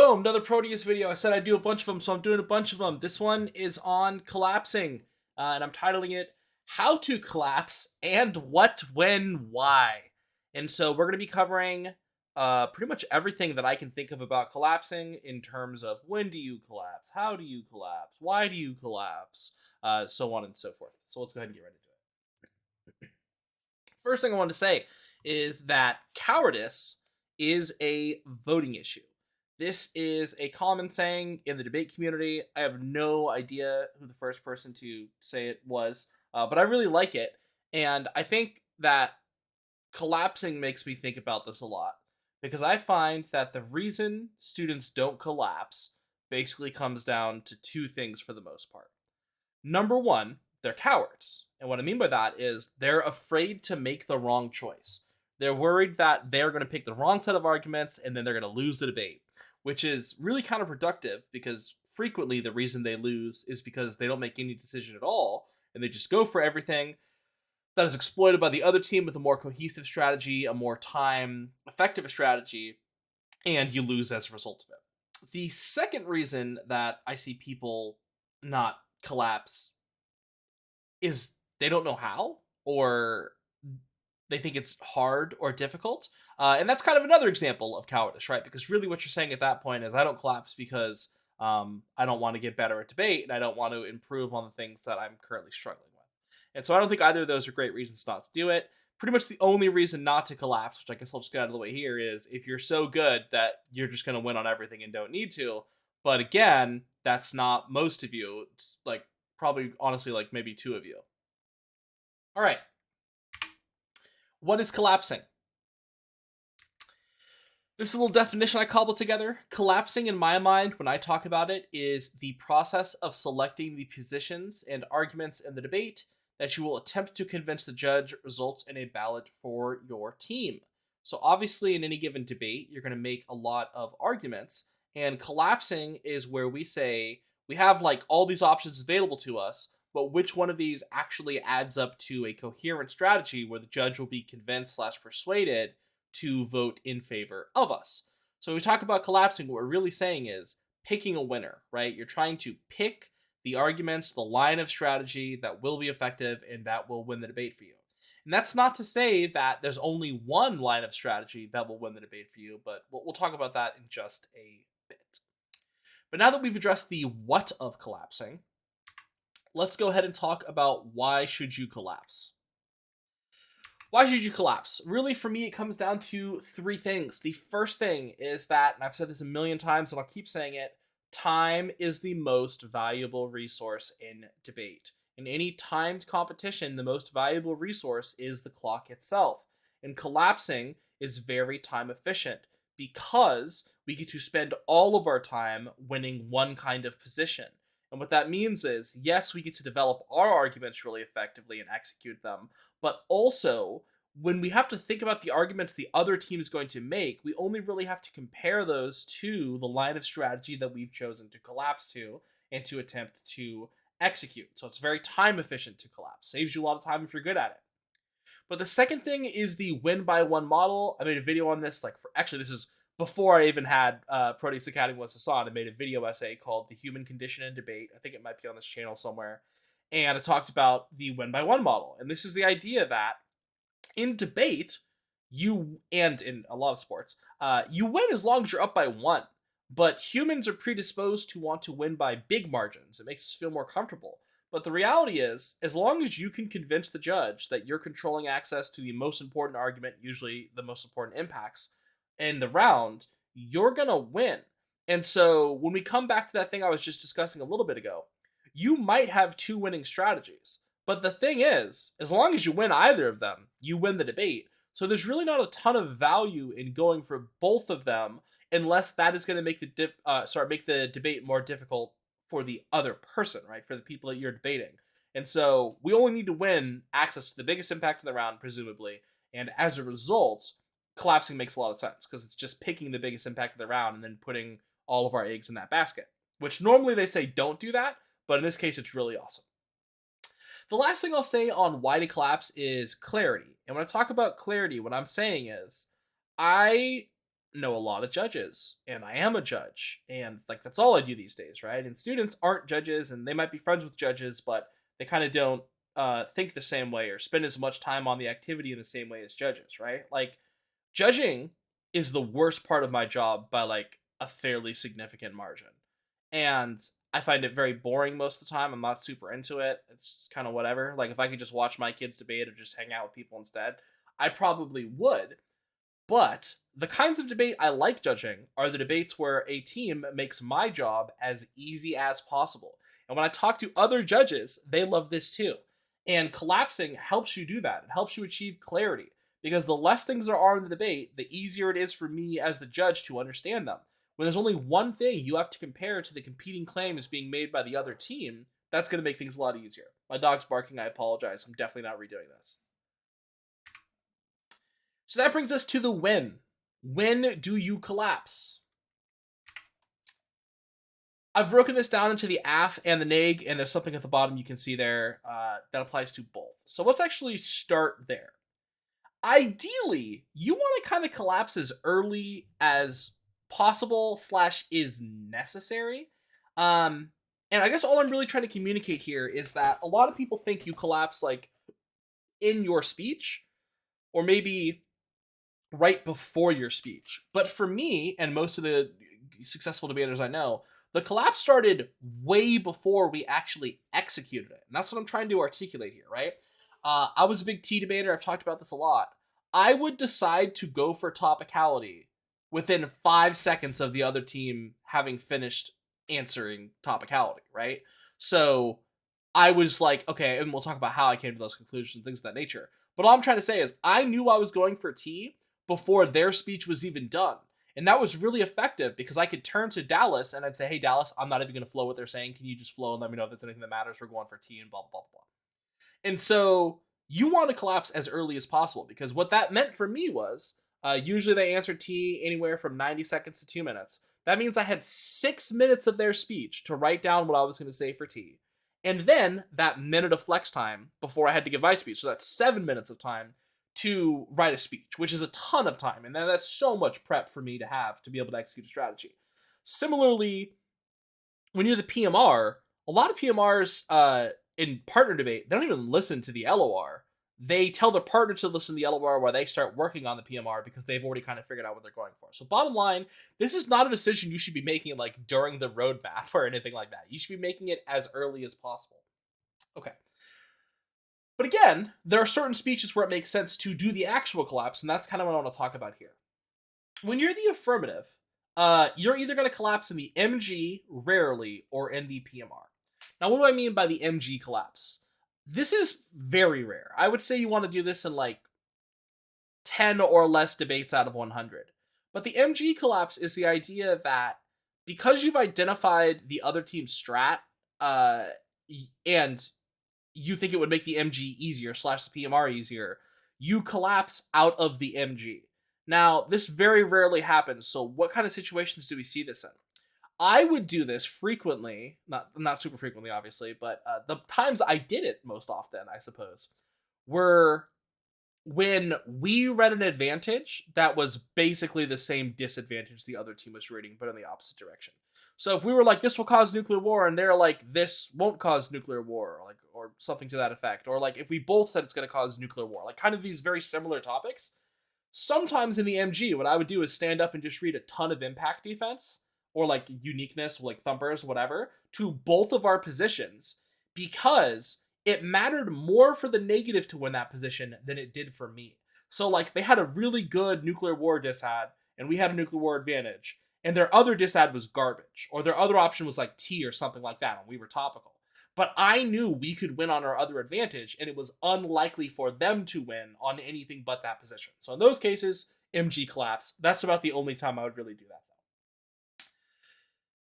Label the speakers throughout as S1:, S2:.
S1: Boom, another Proteus video. I said I'd do a bunch of them, so I'm doing a bunch of them. This one is on collapsing, and I'm titling it How to Collapse and What, When, Why. And so we're going to be covering pretty much everything that I can think of about collapsing in terms of when do you collapse, how do you collapse, why do you collapse, so on and so forth. So let's go ahead and get ready to it. First thing I want to say is that cowardice is a voting issue. This is a common saying in the debate community. I have no idea who the first person to say it was, but I really like it. And I think that collapsing makes me think about this a lot because I find that the reason students don't collapse basically comes down to two things for the most part. Number one, they're cowards. And what I mean by that is they're afraid to make the wrong choice. They're worried that they're going to pick the wrong set of arguments and then they're going to lose the debate, which is really counterproductive because frequently the reason they lose is because they don't make any decision at all and they just go for everything that is exploited by the other team with a more cohesive strategy, a more time effective strategy, and you lose as a result of it. The second reason that I see people not collapse is they don't know how, or they think it's hard or difficult. And that's kind of another example of cowardice, right? Because really what you're saying at that point is I don't collapse because I don't want to get better at debate and I don't want to improve on the things that I'm currently struggling with. And so I don't think either of those are great reasons not to do it. Pretty much the only reason not to collapse, which I guess I'll just get out of the way here, is if you're so good that you're just going to win on everything and don't need to. But again, that's not most of you. It's like probably honestly like maybe two of you. All right. What is collapsing? This is a little definition I cobbled together. Collapsing, in my mind, when I talk about it, is the process of selecting the positions and arguments in the debate that you will attempt to convince the judge results in a ballot for your team. So obviously, in any given debate, you're going to make a lot of arguments, and collapsing is where we say we have like all these options available to us, but which one of these actually adds up to a coherent strategy where the judge will be convinced slash persuaded to vote in favor of us. So when we talk about collapsing, what we're really saying is picking a winner, right? You're trying to pick the arguments, the line of strategy that will be effective and that will win the debate for you. And that's not to say that there's only one line of strategy that will win the debate for you, but we'll talk about that in just a bit. But now that we've addressed the what of collapsing, let's go ahead and talk about why should you collapse. Why should you collapse? Really, for me, it comes down to three things. The first thing is that, and I've said this a million times and I'll keep saying it, time is the most valuable resource in debate. In any timed competition, the most valuable resource is the clock itself. And collapsing is very time efficient because we get to spend all of our time winning one kind of position. And what that means is, yes, we get to develop our arguments really effectively and execute them, but also when we have to think about the arguments the other team is going to make, we only really have to compare those to the line of strategy that we've chosen to collapse to and to attempt to execute. So it's very time efficient to collapse. Saves you a lot of time if you're good at it. But the second thing is the win by one model. I made a video on this, this is before I even had Proteus Academy with Sasan. I made a video essay called The Human Condition in Debate. I think it might be on this channel somewhere. And I talked about the win by one model. And this is the idea that in debate, and in a lot of sports, you win as long as you're up by one. But humans are predisposed to want to win by big margins. It makes us feel more comfortable. But the reality is, as long as you can convince the judge that you're controlling access to the most important argument, usually the most important impacts, in the round, you're going to win. And so when we come back to that thing I was just discussing a little bit ago, you might have two winning strategies. But the thing is, as long as you win either of them, you win the debate. So there's really not a ton of value in going for both of them unless that is going to make make the debate more difficult for the other person, right? For the people that you're debating. And so we only need to win access to the biggest impact in the round, presumably. And as a result, collapsing makes a lot of sense because it's just picking the biggest impact of the round and then putting all of our eggs in that basket, which normally they say don't do that, but in this case, it's really awesome. The last thing I'll say on why to collapse is clarity. And when I talk about clarity, what I'm saying is I know a lot of judges, and I am a judge, and like that's all I do these days, right? And students aren't judges, and they might be friends with judges, but they kind of don't think the same way or spend as much time on the activity in the same way as judges, right? Like judging is the worst part of my job by like a fairly significant margin. And I find it very boring most of the time. I'm not super into it. It's kind of whatever. Like if I could just watch my kids debate or just hang out with people instead, I probably would. But the kinds of debate I like judging are the debates where a team makes my job as easy as possible. And when I talk to other judges, they love this too. And collapsing helps you do that. It helps you achieve clarity because the less things there are in the debate, the easier it is for me as the judge to understand them. When there's only one thing you have to compare to the competing claims being made by the other team, that's going to make things a lot easier. My dog's barking. I apologize. I'm definitely not redoing this. So that brings us to the when. When do you collapse? I've broken this down into the af and the neg, and there's something at the bottom you can see there that applies to both. So let's actually start there. Ideally, you want to kind of collapse as early as possible / is necessary. And I guess all I'm really trying to communicate here is that a lot of people think you collapse like in your speech, or maybe right before your speech. But for me, and most of the successful debaters I know, the collapse started way before we actually executed it. And that's what I'm trying to articulate here, right? I was a big T debater. I've talked about this a lot. I would decide to go for topicality within 5 seconds of the other team having finished answering topicality, right? So I was like, okay, and we'll talk about how I came to those conclusions and things of that nature. But all I'm trying to say is I knew I was going for T before their speech was even done. And that was really effective because I could turn to Dallas and I'd say, hey, Dallas, I'm not even going to flow what they're saying. Can you just flow and let me know if there's anything that matters? We're going for T and blah, blah, blah. And so you want to collapse as early as possible because what that meant for me was usually they answered T anywhere from 90 seconds to 2 minutes. That means I had 6 minutes of their speech to write down what I was going to say for T. And then that minute of flex time before I had to give my speech. So that's 7 minutes of time to write a speech, which is a ton of time. And then that's so much prep for me to have to be able to execute a strategy. Similarly, when you're the PMR, a lot of PMRs in partner debate, they don't even listen to the LOR. They tell their partner to listen to the LOR while they start working on the PMR because they've already kind of figured out what they're going for. So bottom line, this is not a decision you should be making like during the roadmap or anything like that. You should be making it as early as possible. Okay. But again, there are certain speeches where it makes sense to do the actual collapse, and that's kind of what I want to talk about here. When you're the affirmative, you're either going to collapse in the MG, rarely, or in the PMR. Now, what do I mean by the MG collapse? This is very rare. I would say you want to do this in like 10 or less debates out of 100. But the MG collapse is the idea that because you've identified the other team's strat, and you think it would make the MG easier / the PMR easier, you collapse out of the MG. Now, this very rarely happens, so what kind of situations do we see this in? I would do this frequently, not super frequently, obviously, but the times I did it most often, I suppose, were when we read an advantage that was basically the same disadvantage the other team was reading, but in the opposite direction. So if we were like, this will cause nuclear war, and they're like, this won't cause nuclear war, or something to that effect, or like if we both said it's going to cause nuclear war, like kind of these very similar topics, sometimes in the MG, what I would do is stand up and just read a ton of impact defense, or like uniqueness, like thumpers, whatever, to both of our positions, because it mattered more for the negative to win that position than it did for me. So like they had a really good nuclear war disad, and we had a nuclear war advantage, and their other disad was garbage, or their other option was like T or something like that, and we were topical. But I knew we could win on our other advantage, and it was unlikely for them to win on anything but that position. So in those cases, MG collapse. That's about the only time I would really do that,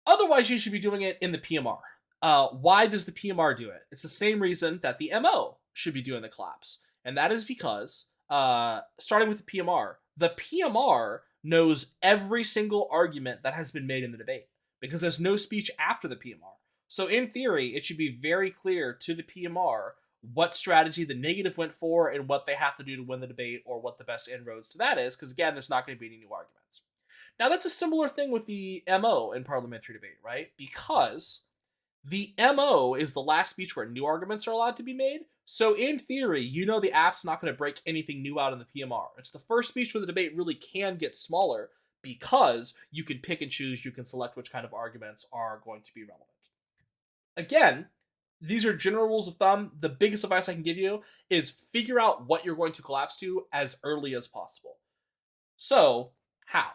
S1: though. Otherwise, you should be doing it in the PMR. Why does the PMR do it? It's the same reason that the MO should be doing the collapse. And that is because, starting with the PMR knows every single argument that has been made in the debate, because there's no speech after the PMR. So in theory, it should be very clear to the PMR what strategy the negative went for and what they have to do to win the debate, or what the best inroads to that is, because again, there's not going to be any new arguments. Now, that's a similar thing with the MO in parliamentary debate, right? Because the MO is the last speech where new arguments are allowed to be made. So, in theory, the app's not going to break anything new out in the PMR. It's the first speech where the debate really can get smaller because you can pick and choose, you can select which kind of arguments are going to be relevant. Again, these are general rules of thumb. The biggest advice I can give you is figure out what you're going to collapse to as early as possible. So, how?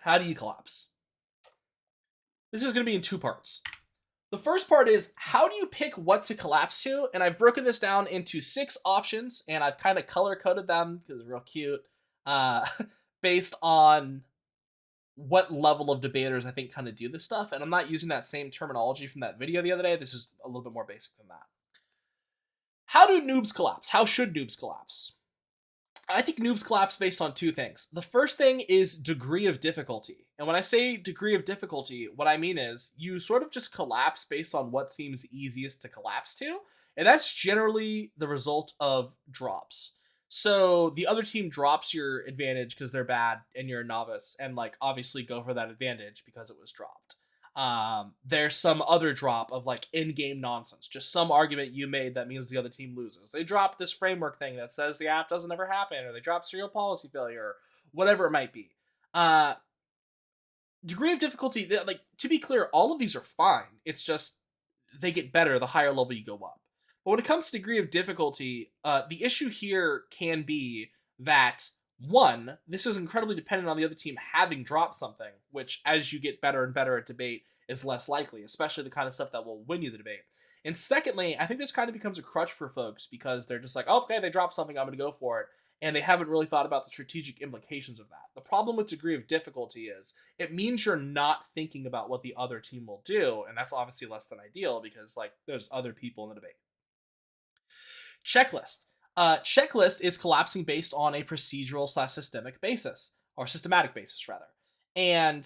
S1: How do you collapse? This is going to be in two parts. The first part is, how do you pick what to collapse to? And I've broken this down into 6 options, and I've kind of color-coded them because they're real cute, uh, based on what level of debaters I think kind of do this stuff. And I'm not using that same terminology from that video the other day. This is a little bit more basic than that. How do noobs collapse? How should noobs collapse? I think noobs collapse based on 2 things. The first thing is degree of difficulty. And when I say degree of difficulty, what I mean is you sort of just collapse based on what seems easiest to collapse to. And that's generally the result of drops. So the other team drops your advantage because they're bad and you're a novice, and like obviously go for that advantage because it was dropped. There's some other drop of like in-game nonsense, just some argument you made that means the other team loses. They drop this framework thing that says the app doesn't ever happen, or they drop serial policy failure, or whatever it might be. Degree of difficulty, like, to be clear, all of these are fine. It's just they get better the higher level you go up. But when it comes to degree of difficulty, the issue here can be that, one, this is incredibly dependent on the other team having dropped something, which, as you get better and better at debate, is less likely, especially the kind of stuff that will win you the debate. And secondly, I think this kind of becomes a crutch for folks because they're just like, oh, okay, they dropped something, I'm going to go for it. And they haven't really thought about the strategic implications of that. The problem with degree of difficulty is it means you're not thinking about what the other team will do, and that's obviously less than ideal because, like, there's other people in the debate. Checklist. Checklist is collapsing based on a procedural / systemic basis, or systematic basis rather. And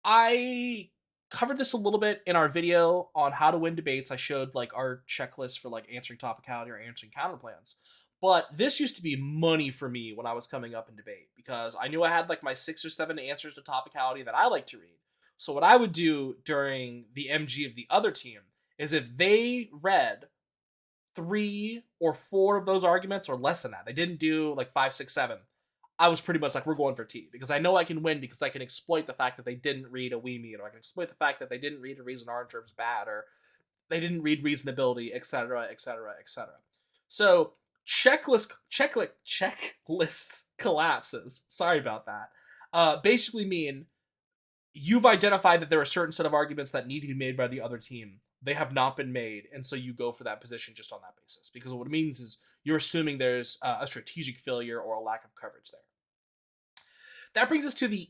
S1: I covered this a little bit in our video on how to win debates. I showed like our checklist for like answering topicality or answering counterplans. But this used to be money for me when I was coming up in debate because I knew I had like my 6 or 7 answers to topicality that I like to read. So what I would do during the MG of the other team is if they read 3 or 4 of those arguments or less than that, they didn't do like 5, 6, 7. I was pretty much like, we're going for T because I know I can win because I can exploit the fact that they didn't read a we mean, or I can exploit the fact that they didn't read a reason our terms bad, or they didn't read reasonability, etc., etc., etc. So checklists collapses. Sorry about that. Basically mean you've identified that there are a certain set of arguments that need to be made by the other team. They have not been made, and so you go for that position just on that basis. Because what it means is you're assuming there's a strategic failure or a lack of coverage there. That brings us to the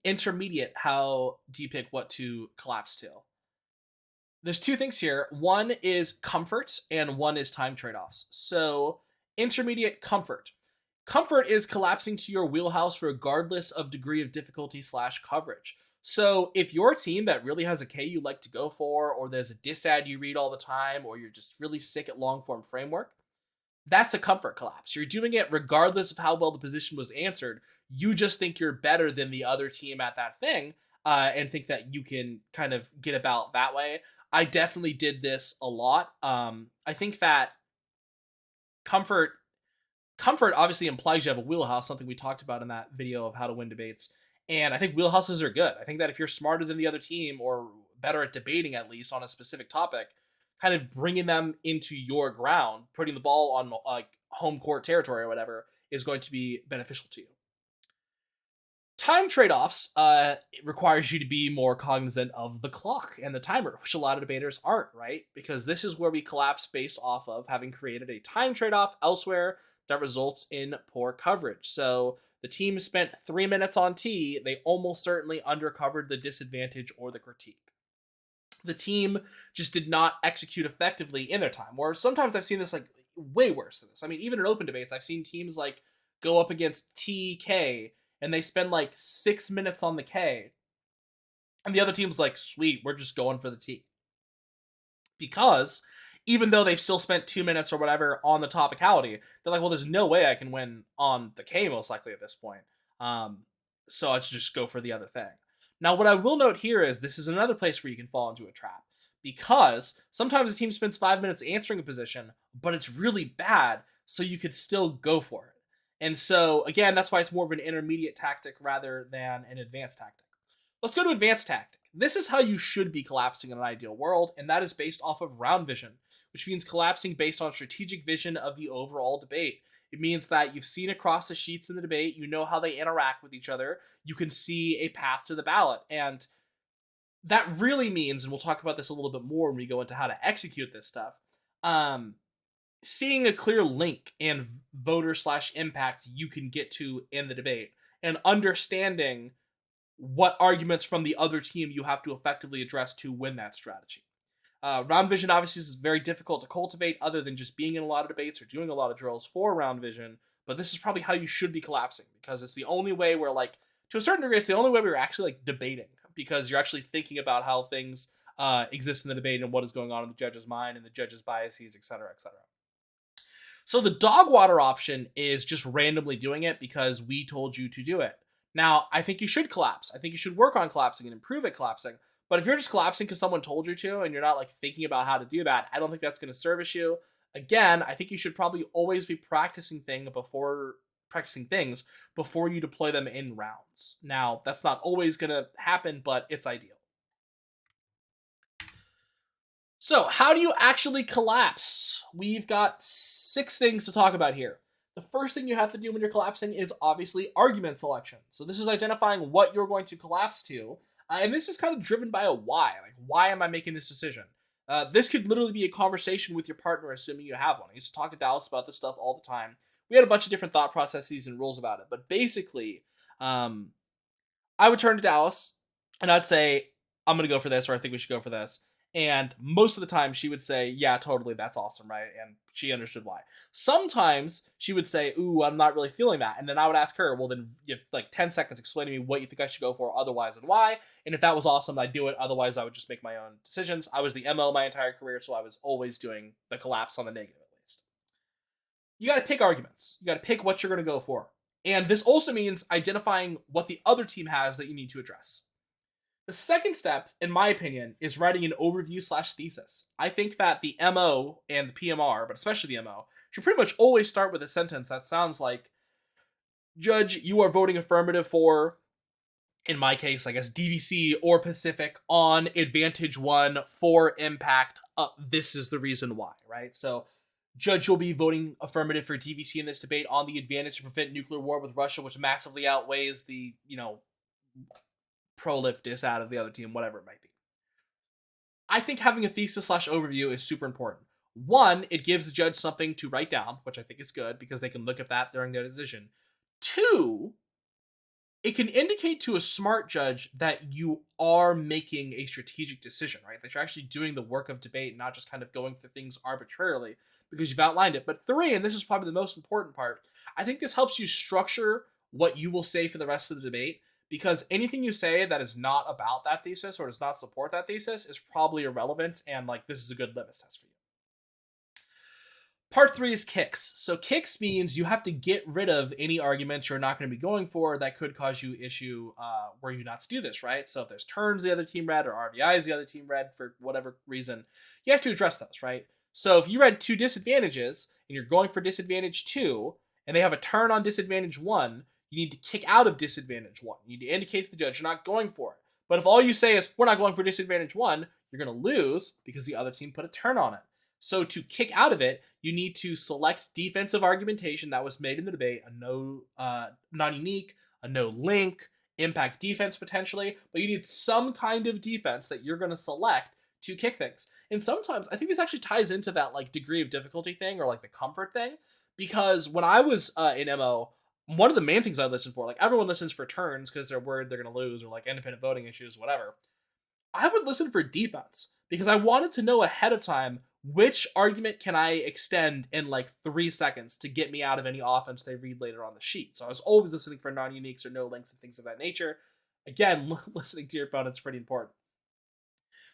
S1: intermediate. How do you pick what to collapse to? There's 2 things here. One is comfort, and one is time trade-offs. So, intermediate comfort. Comfort is collapsing to your wheelhouse regardless of degree of difficulty / coverage. So if you're a team that really has a K you like to go for, or there's a disad you read all the time, or you're just really sick at long form framework, that's a comfort collapse. You're doing it regardless of how well the position was answered. You just think you're better than the other team at that thing, and think that you can kind of get about that way. I definitely did this a lot. I think that comfort obviously implies you have a wheelhouse, something we talked about in that video of how to win debates. And I think wheelhouses are good. I think that if you're smarter than the other team, or better at debating at least on a specific topic, kind of bringing them into your ground, putting the ball on like home court territory or whatever, is going to be beneficial to you. Time trade-offs it requires you to be more cognizant of the clock and the timer, which a lot of debaters aren't, right? Because this is where we collapse based off of having created a time trade-off elsewhere that results in poor coverage. So the team spent 3 minutes on T, they almost certainly undercovered the disadvantage or the critique. The team just did not execute effectively in their time. Or sometimes I've seen this like way worse than this. I mean, even in open debates, I've seen teams like go up against TK and they spend like 6 minutes on the K. And the other team's like, sweet, we're just going for the T. Because even though they've still spent 2 minutes or whatever on the topicality, they're like, well, there's no way I can win on the K most likely at this point. Um, so let's just go for the other thing. Now, what I will note here is this is another place where you can fall into a trap because sometimes a team spends 5 minutes answering a position, but it's really bad, so you could still go for it. And so, again, that's why it's more of an intermediate tactic rather than an advanced tactic. Let's go to advanced tactic. This is how you should be collapsing in an ideal world, and that is based off of round vision, which means collapsing based on strategic vision of the overall debate. It means that you've seen across the sheets in the debate, you know how they interact with each other, you can see a path to the ballot. And that really means, and we'll talk about this a little bit more when we go into how to execute this stuff, um, seeing a clear link and voter slash impact you can get to in the debate, and understanding what arguments from the other team you have to effectively address to win that strategy. Round vision obviously is very difficult to cultivate other than just being in a lot of debates or doing a lot of drills for round vision, but this is probably how you should be collapsing because it's the only way where, like, to a certain degree, it's the only way we're actually like debating because you're actually thinking about how things exist in the debate and what is going on in the judge's mind and the judge's biases, etc., etc. So the dog water option is just randomly doing it because we told you to do it. Now, I think you should collapse. I think you should work on collapsing and improve at collapsing. But if you're just collapsing because someone told you to and you're not like thinking about how to do that, I don't think that's going to service you. Again, I think you should probably always be practicing things before you deploy them in rounds. Now, that's not always going to happen, but it's ideal. So, how do you actually collapse? We've got 6 things to talk about here. The first thing you have to do when you're collapsing is obviously argument selection. So, this is identifying what you're going to collapse to. And this is kind of driven by a why. Like, why am I making this decision? This could literally be a conversation with your partner, assuming you have one. I used to talk to Dallas about this stuff all the time. We had a bunch of different thought processes and rules about it. But basically, I would turn to Dallas and I'd say, I'm going to go for this, or I think we should go for this. And most of the time she would say, yeah, totally, that's awesome, right? And she understood why. Sometimes she would say, ooh, I'm not really feeling that. And then I would ask her, well, then you have like 10 seconds, explain to me what you think I should go for otherwise and why. And if that was awesome, I'd do it. Otherwise, I would just make my own decisions. I was the MO my entire career, so I was always doing the collapse on the negative at least. You got to pick arguments. You got to pick what you're going to go for. And this also means identifying what the other team has that you need to address. The second step, in my opinion, is writing an overview slash thesis. I think that the MO and the PMR, but especially the MO, should pretty much always start with a sentence that sounds like, Judge, you are voting affirmative for, in my case, I guess, DVC or Pacific on Advantage 1 for impact. This is the reason why, right? So, Judge, you'll be voting affirmative for DVC in this debate on the advantage to prevent nuclear war with Russia, which massively outweighs the, pro-lift dis out of the other team, whatever it might be. I think having a thesis slash overview is super important. One, it gives the judge something to write down, which I think is good because they can look at that during their decision. Two, it can indicate to a smart judge that you are making a strategic decision, right? That you're actually doing the work of debate, not just kind of going through things arbitrarily because you've outlined it. But three, and this is probably the most important part, I think this helps you structure what you will say for the rest of the debate, because anything you say that is not about that thesis or does not support that thesis is probably irrelevant, and like this is a good litmus test for you. Part 3 is kicks. So kicks means you have to get rid of any arguments you're not going to be going for that could cause you issue were you not to do this, right? So if there's turns the other team read or RVIs the other team read for whatever reason, you have to address those, right? So if you read 2 disadvantages and you're going for disadvantage 2 and they have a turn on disadvantage 1, you need to kick out of disadvantage 1. You need to indicate to the judge you're not going for it. But if all you say is, we're not going for disadvantage 1, you're going to lose because the other team put a turn on it. So to kick out of it, you need to select defensive argumentation that was made in the debate, a no non-unique, a no link, impact defense potentially, but you need some kind of defense that you're going to select to kick things. And sometimes I think this actually ties into that like degree of difficulty thing or like the comfort thing, because when I was in MO, one of the main things I listened for, like everyone listens for turns because they're worried they're going to lose or like independent voting issues, whatever. I would listen for defense because I wanted to know ahead of time which argument can I extend in like 3 seconds to get me out of any offense they read later on the sheet. So I was always listening for non-uniques or no links and things of that nature. Again, listening to your opponent's pretty important.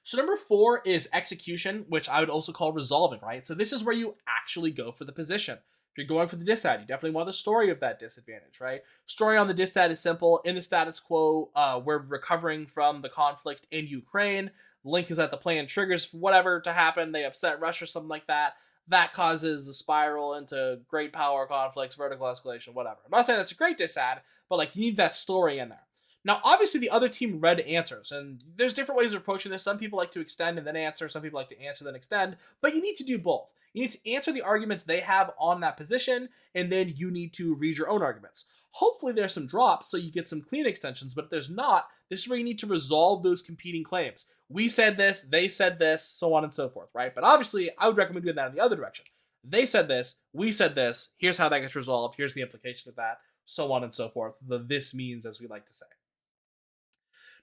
S1: So number 4 is execution, which I would also call resolving, right? So this is where you actually go for the position. If you're going for the dissad, you definitely want the story of that disadvantage, right? Story on the dissad is simple. In the status quo, we're recovering from the conflict in Ukraine. Link is that the plan triggers whatever to happen. They upset Russia or something like that. That causes a spiral into great power conflicts, vertical escalation, whatever. I'm not saying that's a great dissad, but like you need that story in there. Now, obviously, the other team read answers, and there's different ways of approaching this. Some people like to extend and then answer. Some people like to answer then extend, but you need to do both. You need to answer the arguments they have on that position, and then you need to read your own arguments. Hopefully, there's some drops so you get some clean extensions, but if there's not, this is where you need to resolve those competing claims. We said this, they said this, so on and so forth, right? But obviously, I would recommend doing that in the other direction. They said this, we said this, here's how that gets resolved, here's the implication of that, so on and so forth. The this means, as we like to say.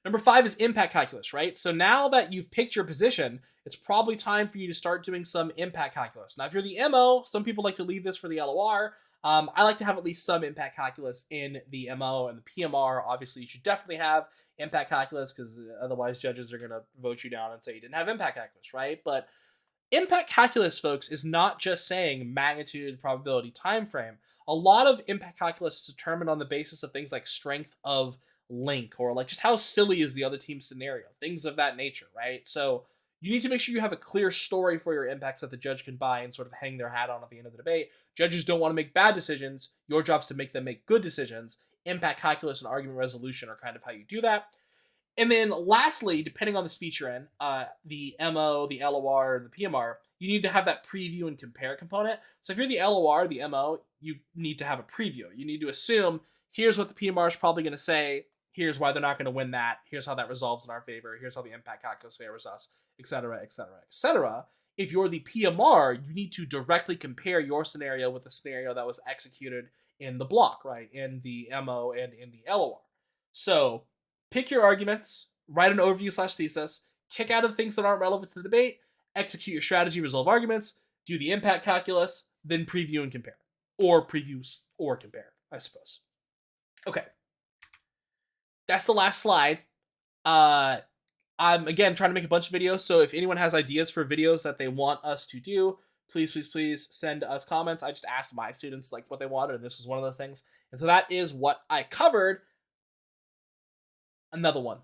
S1: Number 5 is impact calculus, right? So now that you've picked your position, it's probably time for you to start doing some impact calculus. Now, if you're the MO, some people like to leave this for the LOR. I like to have at least some impact calculus in the MO and the PMR. Obviously, you should definitely have impact calculus because otherwise judges are going to vote you down and say you didn't have impact calculus, right? But impact calculus, folks, is not just saying magnitude, probability, time frame. A lot of impact calculus is determined on the basis of things like strength of link or like just how silly is the other team's scenario, things of that nature, right? So you need to make sure you have a clear story for your impacts that the judge can buy and sort of hang their hat on at the end of the debate. Judges don't want to make bad decisions. Your job's to make them make good decisions. Impact calculus and argument resolution are kind of how you do that. And then lastly, depending on the speech you're in, the MO, the LOR, the PMR, you need to have that preview and compare component. So if you're the LOR, the MO, you need to have a preview. You need to assume, here's what the PMR is probably going to say, here's why they're not going to win that, here's how that resolves in our favor, here's how the impact calculus favors us, etc., etc., etc. If you're the PMR, you need to directly compare your scenario with the scenario that was executed in the block, right, in the MO and in the LOR. So pick your arguments, write an overview/thesis, kick out of the things that aren't relevant to the debate, execute your strategy, resolve arguments, do the impact calculus, then preview and compare. Or preview or compare, I suppose. Okay. That's the last slide. I'm, again, trying to make a bunch of videos, so if anyone has ideas for videos that they want us to do, please send us comments. I just asked my students like what they wanted, and this is one of those things. And so that is what I covered. Another one.